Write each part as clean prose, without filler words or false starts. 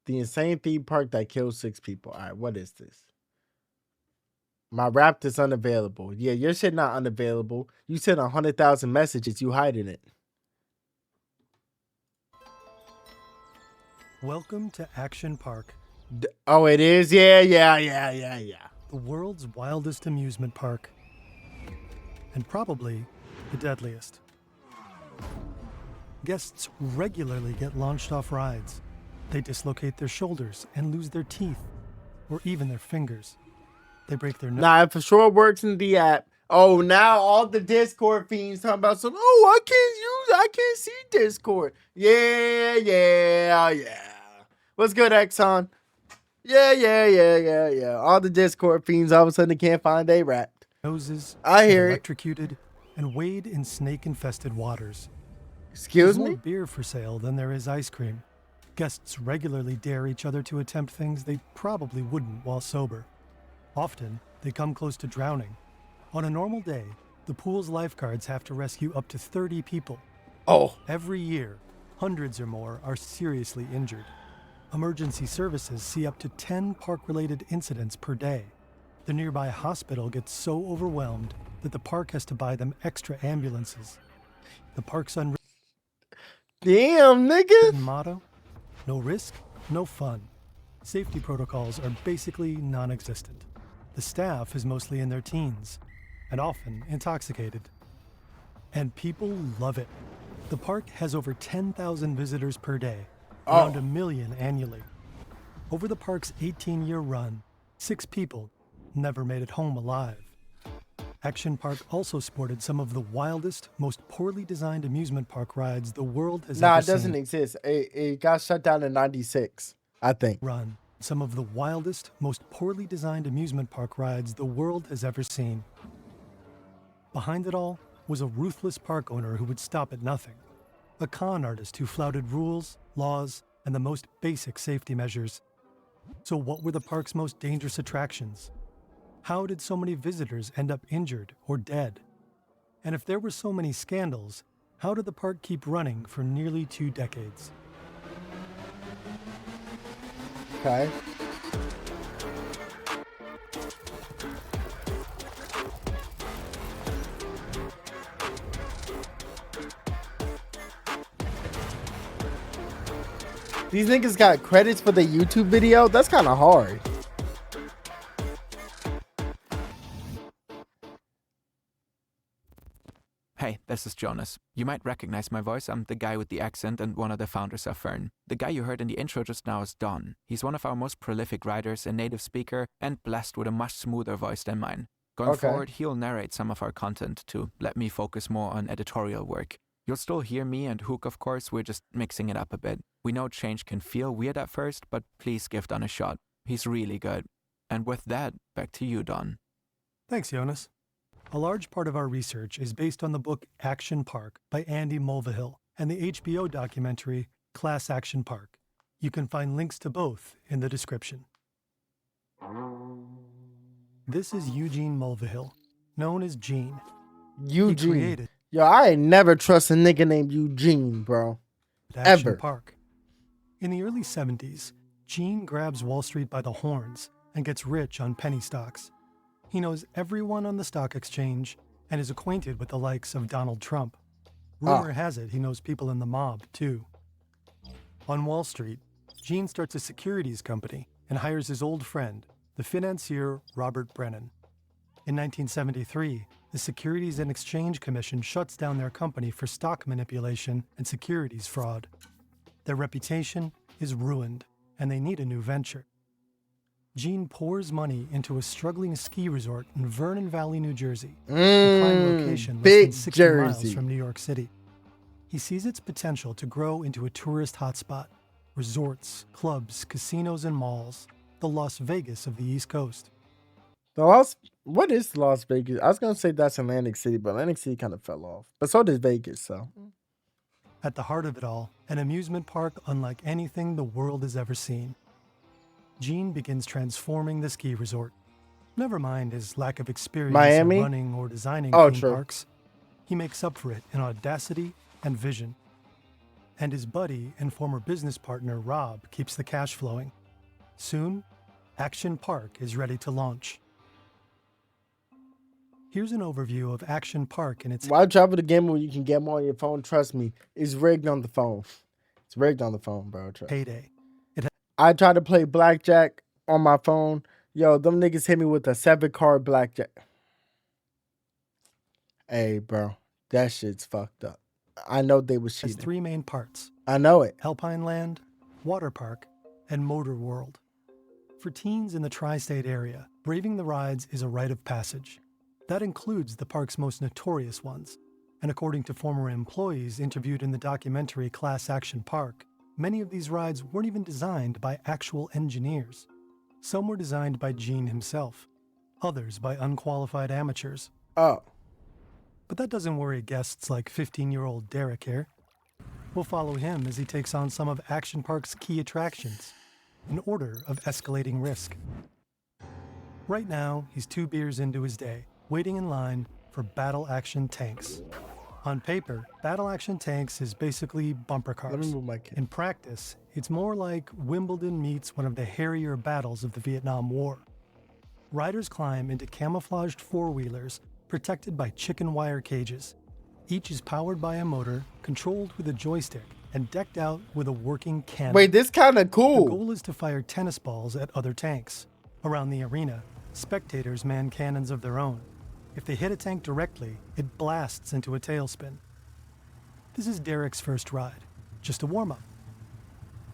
The insane theme park that killed 6 people. All right, what is this? My rap is unavailable. Yeah, your shit not unavailable. You sent 100,000 messages. You hiding it. Welcome to Action Park. Oh, it is? Yeah. The world's wildest amusement park. And probably the deadliest. Guests regularly get launched off rides. They dislocate their shoulders and lose their teeth, or even their fingers. They break their nose. Nah, it for sure works in the app. Oh, now all the Discord fiends talking about some, oh, I can't see Discord. Yeah. What's good, Exxon? Yeah. All the Discord fiends all of a sudden they can't find a rap. Noses, I hear it. electrocuted, and wade in snake-infested waters. Excuse There's me? more beer for sale than there is ice cream. Guests regularly dare each other to attempt things they probably wouldn't while sober. Often, they come close to drowning. On a normal day, the pool's lifeguards have to rescue up to 30 people. Oh. Every year, hundreds or more are seriously injured. Emergency services see up to 10 park-related incidents per day. The nearby hospital gets so overwhelmed that the park has to buy them extra ambulances. The park's Damn, nigga. motto: no risk, no fun. Safety protocols are basically non-existent. The staff is mostly in their teens, and often intoxicated. And people love it. The park has over 10,000 visitors per day, around 1 million annually. Over the park's 18-year run, 6 people never made it home alive. Action Park also sported some of the wildest, most poorly designed amusement park rides the world has ever seen. Nah, it doesn't exist. It got shut down in 96, I think. Run some of the wildest, most poorly designed amusement park rides the world has ever seen. Behind it all was a ruthless park owner who would stop at nothing. A con artist who flouted rules, laws, and the most basic safety measures. So what were the park's most dangerous attractions? How did so many visitors end up injured or dead? And if there were so many scandals, how did the park keep running for nearly 2 decades? Okay. These niggas got credits for the YouTube video? That's kind of hard. Hey, this is Jonas. You might recognize my voice. I'm the guy with the accent and one of the founders of Fern. The guy you heard in the intro just now is Don. He's one of our most prolific writers, a native speaker, and blessed with a much smoother voice than mine. Going forward, he'll narrate some of our content to let me focus more on editorial work. You'll still hear me and Hook, of course. We're just mixing it up a bit. We know change can feel weird at first, but please give Don a shot. He's really good. And with that, back to you, Don. Thanks, Jonas. A large part of our research is based on the book Action Park by Andy Mulvihill and the HBO documentary Class Action Park. You can find links to both in the description. This is Eugene Mulvihill, known as Gene. Eugene. He created Yo, I ain't never trust a nigga named Eugene, bro. Action Ever. Park. In the early 70s, Gene grabs Wall Street by the horns and gets rich on penny stocks. He knows everyone on the stock exchange and is acquainted with the likes of Donald Trump. Rumor has it he knows people in the mob, too. On Wall Street, Gene starts a securities company and hires his old friend, the financier Robert Brennan. In 1973, the Securities and Exchange Commission shuts down their company for stock manipulation and securities fraud. Their reputation is ruined, and they need a new venture. Gene pours money into a struggling ski resort in Vernon Valley, New Jersey, a prime location less than 60 miles from New York City. He sees its potential to grow into a tourist hotspot, resorts, clubs, casinos, and malls, the Las Vegas of the East Coast. What is Las Vegas? I was going to say that's Atlantic City, but Atlantic City kind of fell off. But so did Vegas, so. At the heart of it all, an amusement park unlike anything the world has ever seen. Gene begins transforming the ski resort. Never mind his lack of experience in running or designing theme parks. He makes up for it in audacity and vision. And his buddy and former business partner Rob keeps the cash flowing. Soon, Action Park is ready to launch. Here's an overview of Action Park and its Why travel the game when you can get them on your phone? Trust me, it's rigged on the phone. It's rigged on the phone, bro. Trust. heyday. I tried to play blackjack on my phone. Yo, them niggas hit me with a 7-card blackjack. Hey, bro, that shit's fucked up. I know they was Has cheating. 3 main parts: I know it. Alpine Land, Waterpark, and Motor World. For teens in the tri-state area, braving the rides is a rite of passage. That includes the park's most notorious ones. And according to former employees interviewed in the documentary Class Action Park, many of these rides weren't even designed by actual engineers. Some were designed by Gene himself, others by unqualified amateurs. Oh. But that doesn't worry guests like 15-year-old Derek here. We'll follow him as he takes on some of Action Park's key attractions, in order of escalating risk. Right now, he's 2 beers into his day, waiting in line for Battle Action Tanks. On paper, Battle Action Tanks is basically bumper cars. Let me move my kid. In practice, it's more like Wimbledon meets one of the hairier battles of the Vietnam War. Riders climb into camouflaged four-wheelers protected by chicken wire cages. Each is powered by a motor, controlled with a joystick, and decked out with a working cannon. Wait, this kind of The cool. goal is to fire tennis balls at other tanks. Around the arena, spectators man cannons of their own. If they hit a tank directly, it blasts into a tailspin. This is Derek's first ride, just a warm-up.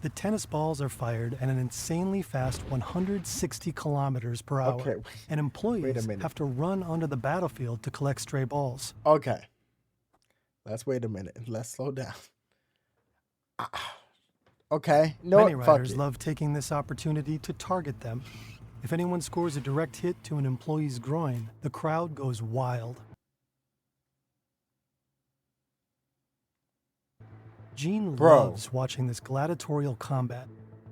The tennis balls are fired at an insanely fast 160 kilometers per hour, Okay, and employees minute. have to run onto the battlefield to collect stray balls. Okay. Let's wait a minute. Let's slow down. Okay. No, Many fuck riders it. love taking this opportunity to target them. If anyone scores a direct hit to an employee's groin, the crowd goes wild. Gene loves watching this gladiatorial combat.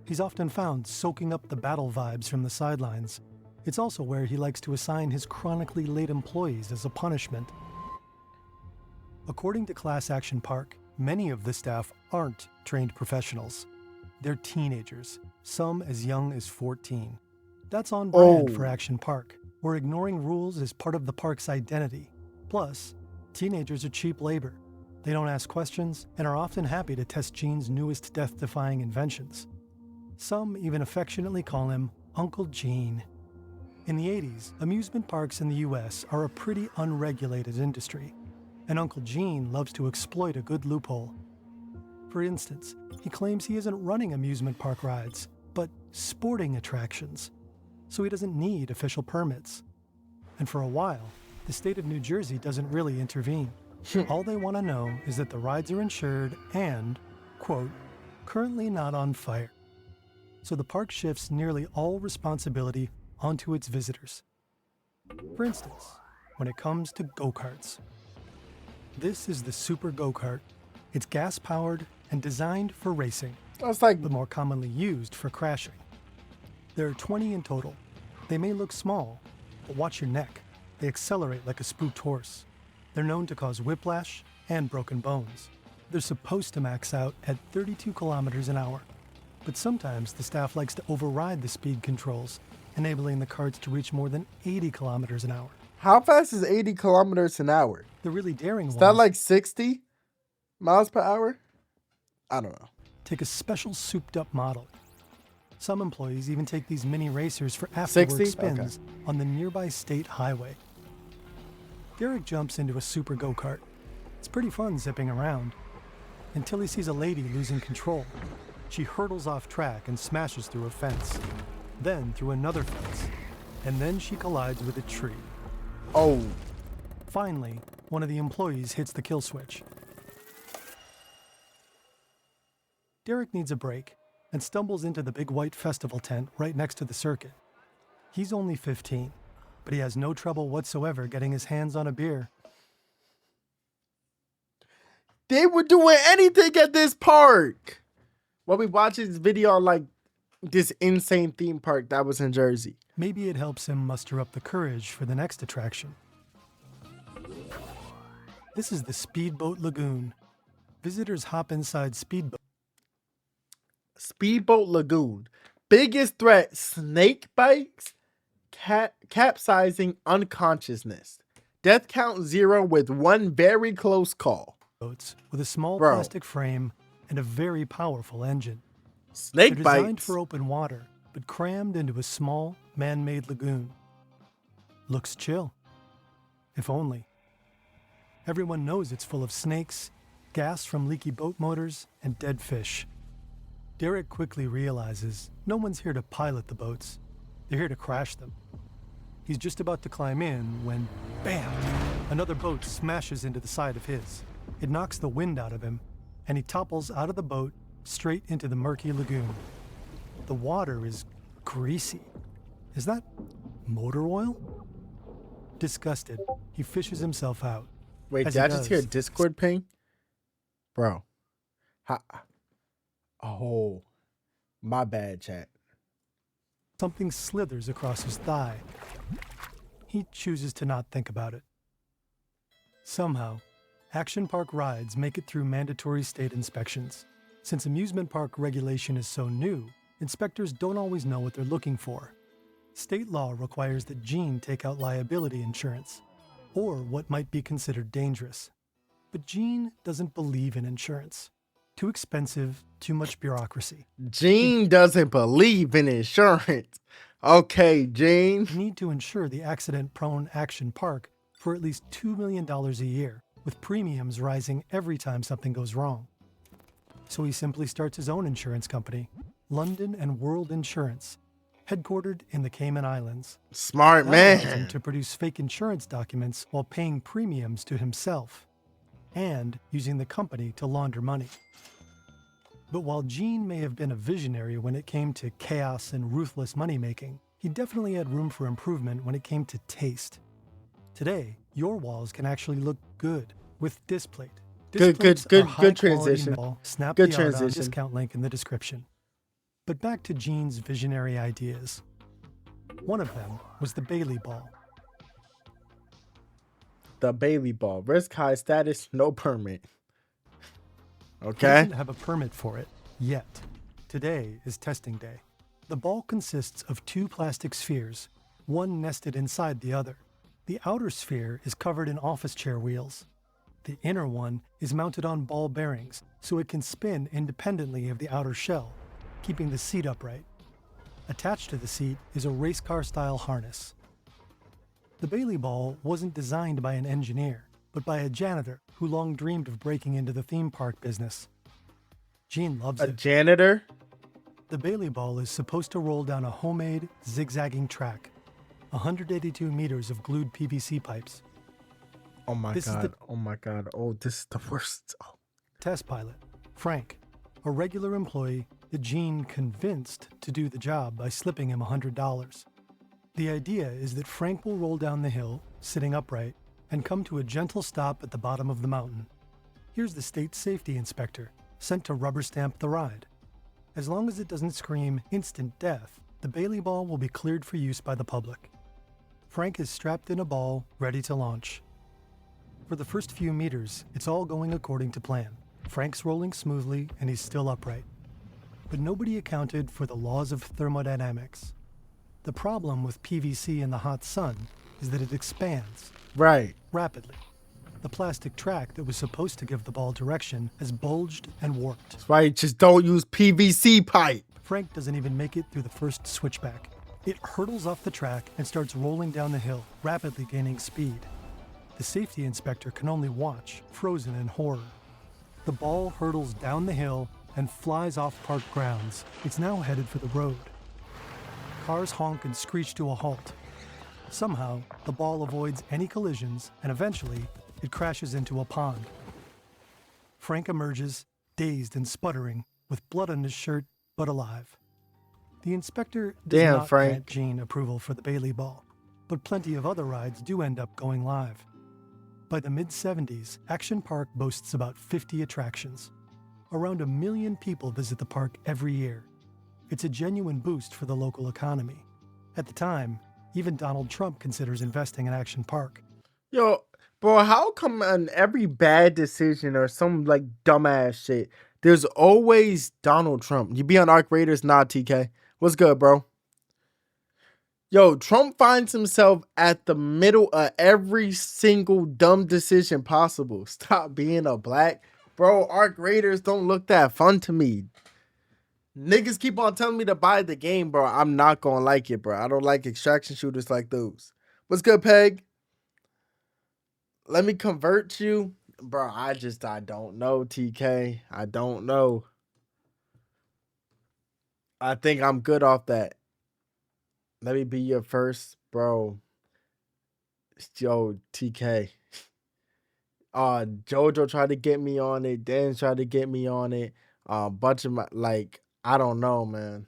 He's often found soaking up the battle vibes from the sidelines. It's also where he likes to assign his chronically late employees as a punishment. According to Class Action Park, many of the staff aren't trained professionals. They're teenagers, some as young as 14. That's on brand for Action Park, where ignoring rules is part of the park's identity. Plus, teenagers are cheap labor. They don't ask questions and are often happy to test Gene's newest death-defying inventions. Some even affectionately call him Uncle Gene. In the 80s, amusement parks in the US are a pretty unregulated industry, and Uncle Gene loves to exploit a good loophole. For instance, he claims he isn't running amusement park rides, but sporting attractions, so he doesn't need official permits. And for a while, the state of New Jersey doesn't really intervene. All they want to know is that the rides are insured and, quote, currently not on fire. So the park shifts nearly all responsibility onto its visitors. For instance, when it comes to go-karts. This is the Super Go-Kart. It's gas-powered and designed for racing, That's like, but more commonly used for crashing. There are 20 in total. They may look small, but watch your neck. They accelerate like a spooked horse. They're known to cause whiplash and broken bones. They're supposed to max out at 32 kilometers an hour. But sometimes the staff likes to override the speed controls, enabling the carts to reach more than 80 kilometers an hour. how fast is 80 kilometers an hour? The really daring Is ones that like 60 miles per hour? I don't know. take a special souped-up model. Some employees even take these mini racers for 60? after-work spins on the nearby state highway. Derek jumps into a super go-kart. It's pretty fun zipping around, until he sees a lady losing control. She hurtles off track and smashes through a fence, then through another fence, and then she collides with a tree. Oh, Finally, one of the employees hits the kill switch. Derek needs a break and stumbles into the big white festival tent right next to the circuit. He's only 15, but he has no trouble whatsoever getting his hands on a beer. they were doing anything at this park. While we watching this video on like this insane theme park that was in Jersey. Maybe it helps him muster up the courage for the next attraction. This is the Speedboat Lagoon. Visitors hop inside Speedboat Lagoon. Biggest threat: snake bites, capsizing, unconsciousness. Death count 0 with one very close call. speedboats with a small Bro. plastic frame and a very powerful engine. Snake They're designed bites. for open water, but crammed into a small, man-made lagoon. Looks chill. If only. Everyone knows it's full of snakes, gas from leaky boat motors, and dead fish. Derek quickly realizes no one's here to pilot the boats. They're here to crash them. He's just about to climb in when, bam! Another boat smashes into the side of his. It knocks the wind out of him, and he topples out of the boat straight into the murky lagoon. The water is greasy. Is that motor oil? Disgusted, he fishes himself out. Wait, As did he I just hear a does, Discord ping? Bro. Oh, my bad, chat. Something slithers across his thigh. He chooses to not think about it. Somehow, Action Park rides make it through mandatory state inspections. Since amusement park regulation is so new, inspectors don't always know what they're looking for. State law requires that Gene take out liability insurance, or what might be considered dangerous. But Gene doesn't believe in insurance. Too expensive, too much bureaucracy. Gene doesn't believe in insurance. Okay, Gene. You need to insure the accident-prone Action Park for at least $2 million a year, with premiums rising every time something goes wrong. So he simply starts his own insurance company, London and World Insurance, headquartered in the Cayman Islands. Smart That allows him man. to produce fake insurance documents while paying premiums to himself, and using the company to launder money. But while Gene may have been a visionary when it came to chaos and ruthless money-making, he definitely had room for improvement when it came to taste. Today, your walls can actually look good with Displate. Good transition. Snap Good the art on transition. discount link in the description. But back to Gene's visionary ideas. One of them was the Bailey ball. The Bailey ball. Risk high status, no permit. He Okay. doesn't have a permit for it yet. Today is testing day. The ball consists of two plastic spheres, one nested inside the other. The outer sphere is covered in office chair wheels. The inner one is mounted on ball bearings, so it can spin independently of the outer shell, keeping the seat upright. Attached to the seat is a race car style harness. The Bailey ball wasn't designed by an engineer, but by a janitor who long dreamed of breaking into the theme park business. Gene loves A it. janitor. The Bailey ball is supposed to roll down a homemade, zigzagging track, 182 meters of glued PVC pipes. Oh my This is god. the- Oh my god. Oh, this is the worst. Oh. Test pilot, Frank, a regular employee that Gene convinced to do the job by slipping him $100. The idea is that Frank will roll down the hill, sitting upright, and come to a gentle stop at the bottom of the mountain. Here's the state safety inspector, sent to rubber stamp the ride. As long as it doesn't scream instant death, the Bailey ball will be cleared for use by the public. Frank is strapped in a ball, ready to launch. For the first few meters, it's all going according to plan. Frank's rolling smoothly and he's still upright. But nobody accounted for the laws of thermodynamics. The problem with PVC in the hot sun is that it expands Right. rapidly. The plastic track that was supposed to give the ball direction has bulged and warped. That's why you just don't use PVC pipe. Frank doesn't even make it through the first switchback. It hurtles off the track and starts rolling down the hill, rapidly gaining speed. The safety inspector can only watch, frozen in horror. The ball hurtles down the hill and flies off park grounds. It's now headed for the road. Cars honk and screech to a halt. Somehow, the ball avoids any collisions and eventually, it crashes into a pond. Frank emerges, dazed and sputtering, with blood on his shirt, but alive. The inspector does Damn, not Frank. grant Gene approval for the Bailey ball, but plenty of other rides do end up going live. By the mid-70s, Action Park boasts about 50 attractions. Around 1 million people visit the park every year. It's a genuine boost for the local economy. At the time, even Donald Trump considers investing in Action Park. Yo, bro, how come on every bad decision or some like dumbass shit, there's always Donald Trump? You be on Arc Raiders, nah, TK. What's good, bro? Yo, Trump finds himself at the middle of every single dumb decision possible. Stop being a black. Bro, Arc Raiders don't look that fun to me. Niggas keep on telling me to buy the game, bro. I'm not gonna like it, bro. I don't like extraction shooters like those. What's good, Peg? Let me convert you. Bro, I don't know, TK. I don't know. I think I'm good off that. Let me be your first, bro. Yo, TK. Jojo tried to get me on it. Dan tried to get me on it. Bunch of my, like, I don't know, man.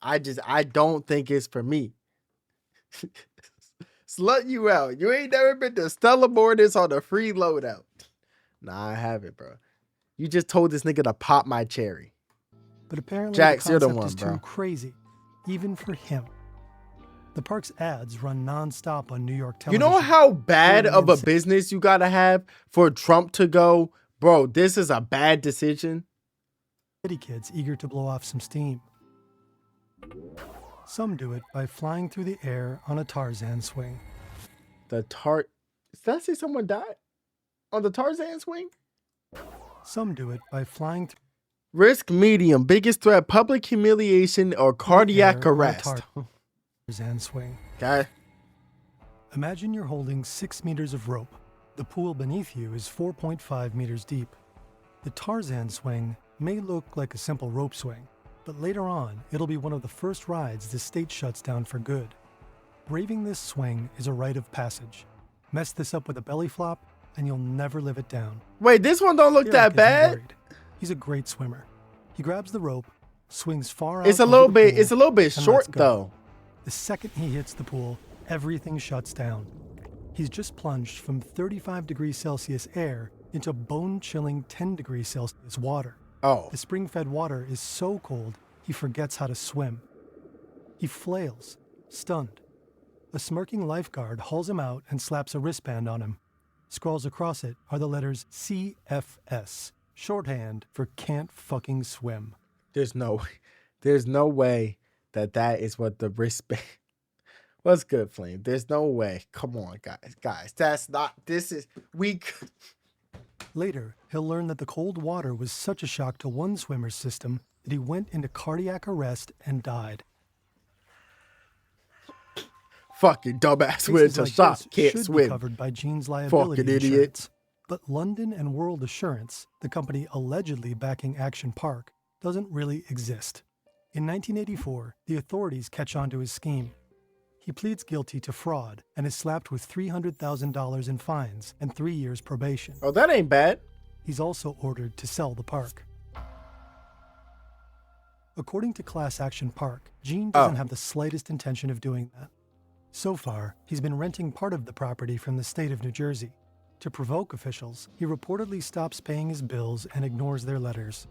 I don't think it's for me. Slut you out. You ain't never been to Stella Mortis on a free loadout. Nah, I haven't, bro. You just told this nigga to pop my cherry. But apparently Jax, the you're the concept one, is bro. too crazy, even for him. The park's ads run non-stop on New York You television. know how bad Really of a insane. business you gotta have for Trump to go, bro, this is a bad decision? City kids eager to blow off some steam. Some do it by flying through the air on a Tarzan swing. Did that say someone died? On the Tarzan swing? Some do it by flying through Risk medium, biggest threat, public humiliation or cardiac air on a arrest. Tarzan swing. Okay. Imagine you're holding 6 meters of rope. The pool beneath you is 4.5 meters deep. The Tarzan swing may look like a simple rope swing, but later on, it'll be one of the first rides the state shuts down for good. Braving this swing is a rite of passage. Mess this up with a belly flop, and you'll never live it down. Wait, this one don't look Derek that isn't bad? worried. He's a great swimmer. He grabs the rope, swings far out. It's a over little the bit, pool, it's a little bit and short lets go. though. The second he hits the pool, everything shuts down. He's just plunged from 35 degrees Celsius air into bone-chilling 10 degrees Celsius water. Oh. The spring-fed water is so cold, he forgets how to swim. He flails, stunned. A smirking lifeguard hauls him out and slaps a wristband on him. Scrawls across it are the letters CFS, shorthand for can't fucking swim. There's no way that is what the wristband. What's good, Flame? There's no way. Come on, guys. That's not. This is weak. Later, he'll learn that the cold water was such a shock to one swimmer's system that he went into cardiac arrest and died. Fucking dumbass Cases wins a like shot. this Can't should be swim. covered by Gene's liability Fucking idiot. insurance. But London and World Assurance, the company allegedly backing Action Park, doesn't really exist. In 1984, the authorities catch on to his scheme. He pleads guilty to fraud and is slapped with $300,000 in fines and 3 years probation. Oh, that ain't bad. He's also ordered to sell the park. According to Class Action Park, Gene doesn't have the slightest intention of doing that. So far, he's been renting part of the property from the state of New Jersey. To provoke officials, he reportedly stops paying his bills and ignores their letters.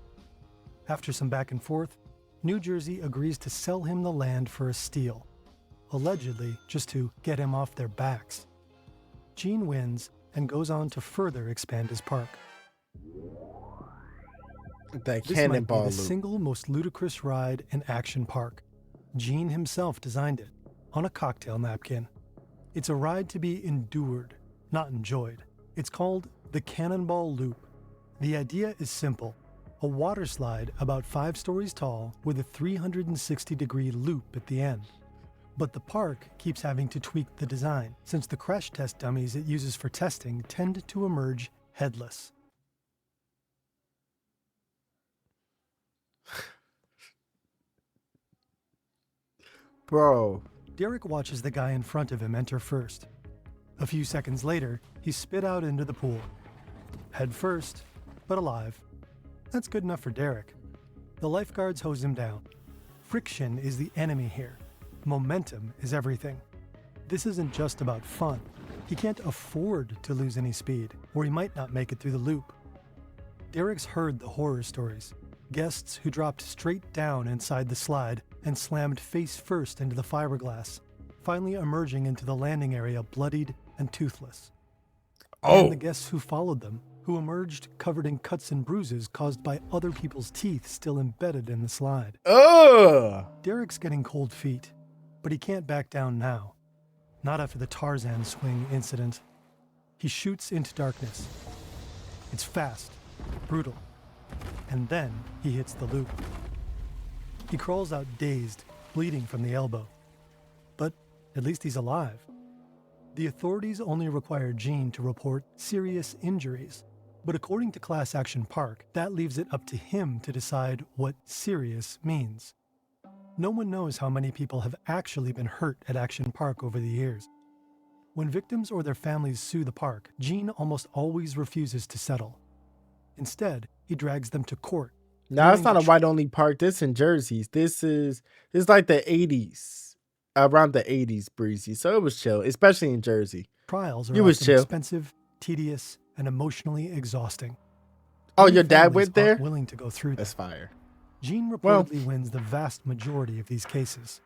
After some back and forth, New Jersey agrees to sell him the land for a steal, allegedly just to get him off their backs. Gene wins and goes on to further expand his park. That This might be cannonball the loop. single most ludicrous ride in Action Park. Gene himself designed it, on a cocktail napkin. It's a ride to be endured, not enjoyed. It's called the Cannonball Loop. The idea is simple. A water slide about 5 stories tall with a 360-degree loop at the end. But the park keeps having to tweak the design, since the crash test dummies it uses for testing tend to emerge headless. Bro. Derek watches the guy in front of him enter first. A few seconds later, he's spit out into the pool. Head first, but alive. That's good enough for Derek. The lifeguards hose him down. Friction is the enemy here. Momentum is everything. This isn't just about fun. He can't afford to lose any speed, or he might not make it through the loop. Derek's heard the horror stories. Guests who dropped straight down inside the slide and slammed face first into the fiberglass, finally emerging into the landing area bloodied and toothless. Oh. And the guests who followed them, who emerged covered in cuts and bruises caused by other people's teeth still embedded in the slide. Ugh. Derek's getting cold feet, but he can't back down now. Not after the Tarzan swing incident. He shoots into darkness. It's fast, brutal, and then he hits the loop. He crawls out dazed, bleeding from the elbow. But at least he's alive. The authorities only require Gene to report serious injuries. But according to Class Action Park, that leaves it up to him to decide what serious means. No one knows how many people have actually been hurt at Action Park over the years. When victims or their families sue the park, Gene almost always refuses to settle. Instead, he drags them to court. Now it's not a white-only park. This in Jersey. This is like the 80s, around the 80s, Breezy. So it was chill, especially in Jersey. Trials are You was often chill. expensive, tedious, and emotionally exhausting. Oh, Many your dad families went there? aren't willing to go through That's that. fire. Gene Well- reportedly wins the vast majority of these cases.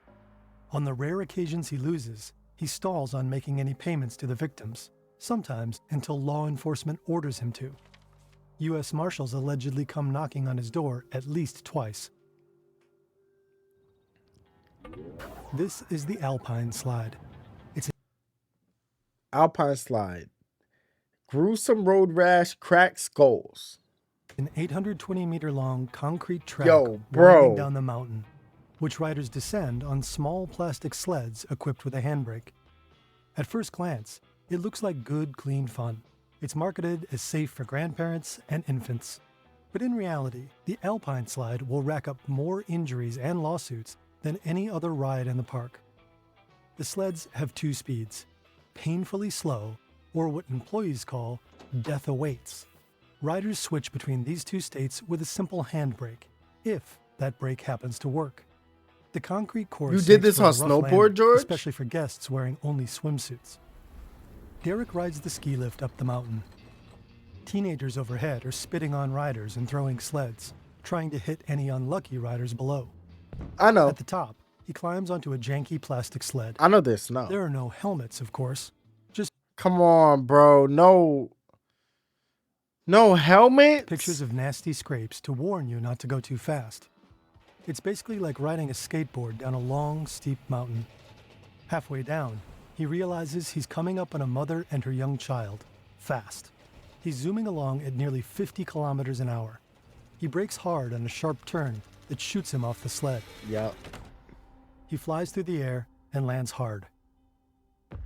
On the rare occasions he loses, he stalls on making any payments to the victims, sometimes until law enforcement orders him to. U.S. Marshals allegedly come knocking on his door at least twice. This is the Alpine Slide. Alpine slide. Gruesome road rash, cracked skulls. An 820-meter-long concrete track Yo, bro. winding down the mountain, which riders descend on small plastic sleds equipped with a handbrake. At first glance, it looks like good, clean fun. It's marketed as safe for grandparents and infants. But in reality, the Alpine Slide will rack up more injuries and lawsuits than any other ride in the park. The sleds have two speeds, painfully slow, or what employees call death awaits. Riders switch between these two states with a simple handbrake, if that brake happens to work. The concrete course You did makes this for a on rough snowboard, landing, George? especially for guests wearing only swimsuits. Derek rides the ski lift up the mountain. Teenagers overhead are spitting on riders and throwing sleds, trying to hit any unlucky riders below. I know. At the top, he climbs onto a janky plastic sled. I know this. No. There are no helmets, of course, just Come on, bro. No helmet. pictures of nasty scrapes to warn you not to go too fast. It's basically like riding a skateboard down a long, steep mountain. Halfway down, he realizes he's coming up on a mother and her young child, fast. He's zooming along at nearly 50 kilometers an hour. He brakes hard on a sharp turn that shoots him off the sled. Yep. He flies through the air and lands hard.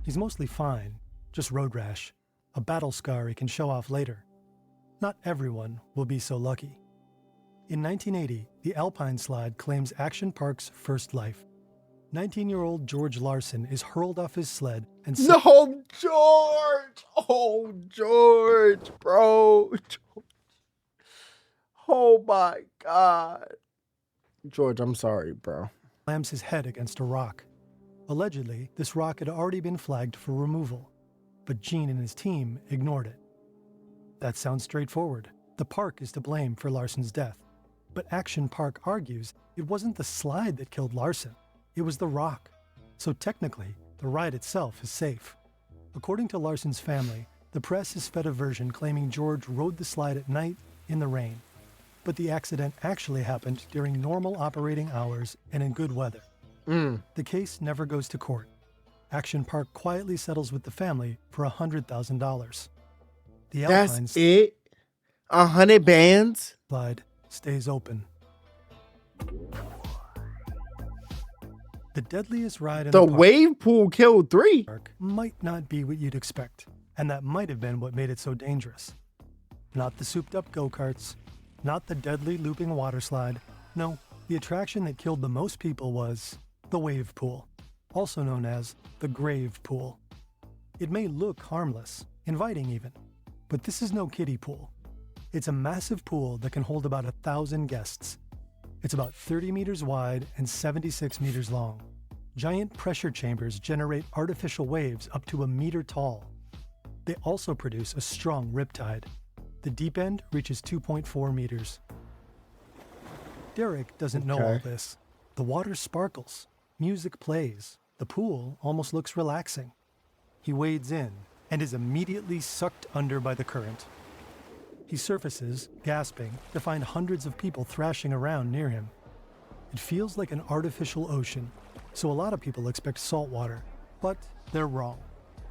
He's mostly fine, just road rash, a battle scar he can show off later. Not everyone will be so lucky. In 1980, the Alpine Slide claims Action Park's first life. 19-year-old George Larson is hurled off his sled and No, George. Oh, George, bro. Oh my God. George, I'm sorry, bro. slams his head against a rock. Allegedly, this rock had already been flagged for removal, but Gene and his team ignored it. That sounds straightforward. The park is to blame for Larson's death. But Action Park argues it wasn't the slide that killed Larson, it was the rock. So technically, the ride itself is safe. According to Larson's family, the press has fed a version claiming George rode the slide at night in the rain. But the accident actually happened during normal operating hours and in good weather. The case never goes to court. Action Park quietly settles with the family for $100,000. The Alpine That's it? 100 bands? Slide stays open. The deadliest ride in The the park wave pool killed 3. might not be what you'd expect, and that might have been what made it so dangerous. Not the souped-up go-karts, not the deadly looping water slide. No, the attraction that killed the most people was the wave pool, also known as the grave pool. It may look harmless, inviting even, but this is no kiddie pool. It's a massive pool that can hold about 1,000 guests. It's about 30 meters wide and 76 meters long. Giant pressure chambers generate artificial waves up to 1 meter tall. They also produce a strong riptide. The deep end reaches 2.4 meters. Derek doesn't know all Okay. this. The water sparkles, music plays, the pool almost looks relaxing. He wades in, and is immediately sucked under by the current. He surfaces, gasping, to find hundreds of people thrashing around near him. It feels like an artificial ocean, so a lot of people expect salt water, but they're wrong.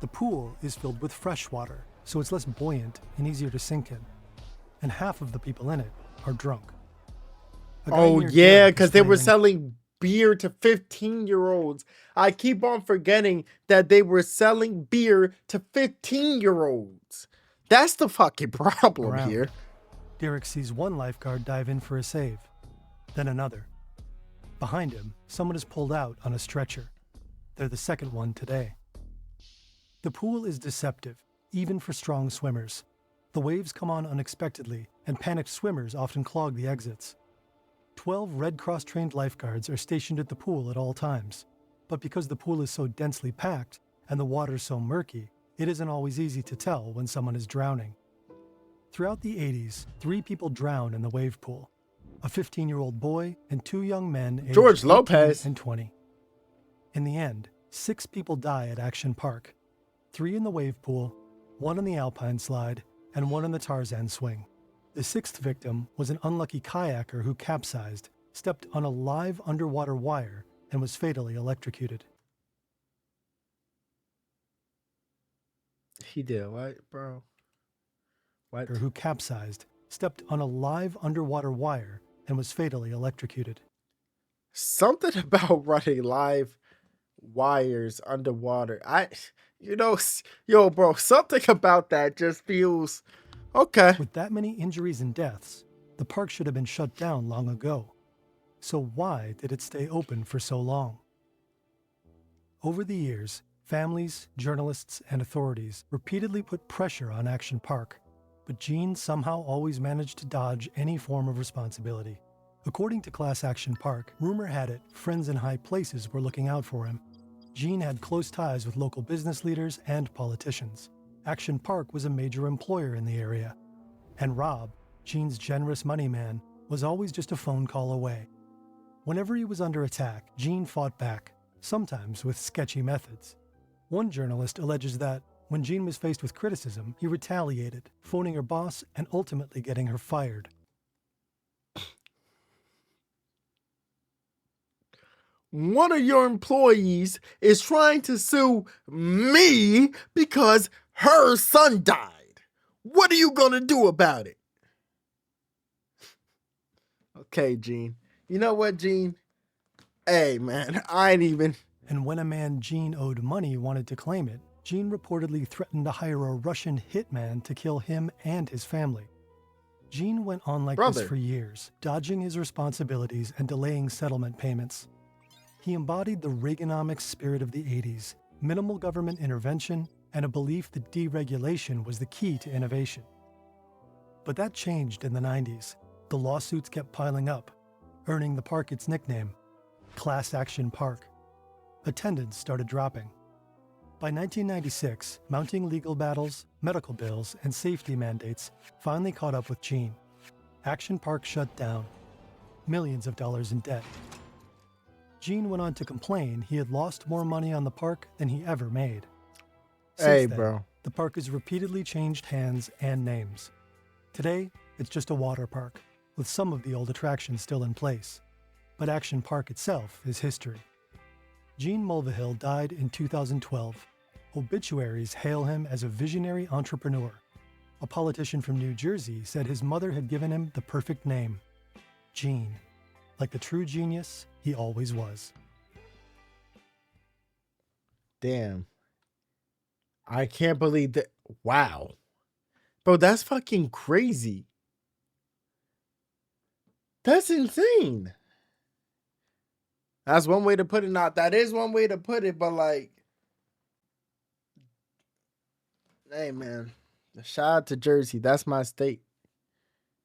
The pool is filled with fresh water, so it's less buoyant and easier to sink in. And half of the people in it are drunk. A guy Oh, near yeah, Derek is because they were claiming- selling beer to 15-year-olds. I keep on forgetting that they were selling beer to 15-year-olds. That's the fucking problem around. here. Derek sees one lifeguard dive in for a save, then another. Behind him, someone is pulled out on a stretcher. They're the second one today. The pool is deceptive, even for strong swimmers. The waves come on unexpectedly, and panicked swimmers often clog the exits. 12 Red Cross trained lifeguards are stationed at the pool at all times. But because the pool is so densely packed and the water so murky, it isn't always easy to tell when someone is drowning. Throughout the 80s, 3 people drowned in the wave pool. A 15-year-old boy and 2 young men aged George 18 Lopez. and 20. In the end, 6 people die at Action Park. 3 in the wave pool, 1 on the Alpine slide, and 1 on the Tarzan swing. The 6th victim was an unlucky kayaker who capsized, stepped on a live underwater wire, and was fatally electrocuted. He did what, bro? What? Who capsized, stepped on a live underwater wire, and was fatally electrocuted. Something about running live wires underwater. Yo, bro, something about that just feels okay. With that many injuries and deaths, the park should have been shut down long ago. So why did it stay open for so long? Over the years, families, journalists, and authorities repeatedly put pressure on Action Park, but Gene somehow always managed to dodge any form of responsibility. According to Class Action Park, rumor had it friends in high places were looking out for him. Gene had close ties with local business leaders and politicians. Action Park was a major employer in the area. And Rob, Gene's generous money man, was always just a phone call away. Whenever he was under attack, Gene fought back, sometimes with sketchy methods. One journalist alleges that, when Gene was faced with criticism, he retaliated, phoning her boss and ultimately getting her fired. One of your employees is trying to sue me because her son died. What are you gonna do about it? Okay, Gene. You know what, Gene? Hey, man, I ain't even... And when a man Gene owed money wanted to claim it, Gene reportedly threatened to hire a Russian hitman to kill him and his family. Gene went on like this for years, dodging his responsibilities and delaying settlement payments. He embodied the Reaganomics spirit of the 80s, minimal government intervention, and a belief that deregulation was the key to innovation. But that changed in the 90s. The lawsuits kept piling up, earning the park its nickname, Class Action Park. Attendance started dropping. By 1996, mounting legal battles, medical bills, and safety mandates finally caught up with Gene. Action Park shut down. Millions of dollars in debt. Gene went on to complain he had lost more money on the park than he ever made. Since then, bro. the park has repeatedly changed hands and names. Today, it's just a water park, with some of the old attractions still in place. But Action Park itself is history. Gene Mulvihill died in 2012. Obituaries hail him as a visionary entrepreneur. A politician from New Jersey said his mother had given him the perfect name, Gene, like the true genius he always was. Damn. I can't believe that. Wow. Bro, that's fucking crazy. That's insane. That's one way to put it. Not that is one way to put it, but like, hey man, shout out to Jersey. That's my state.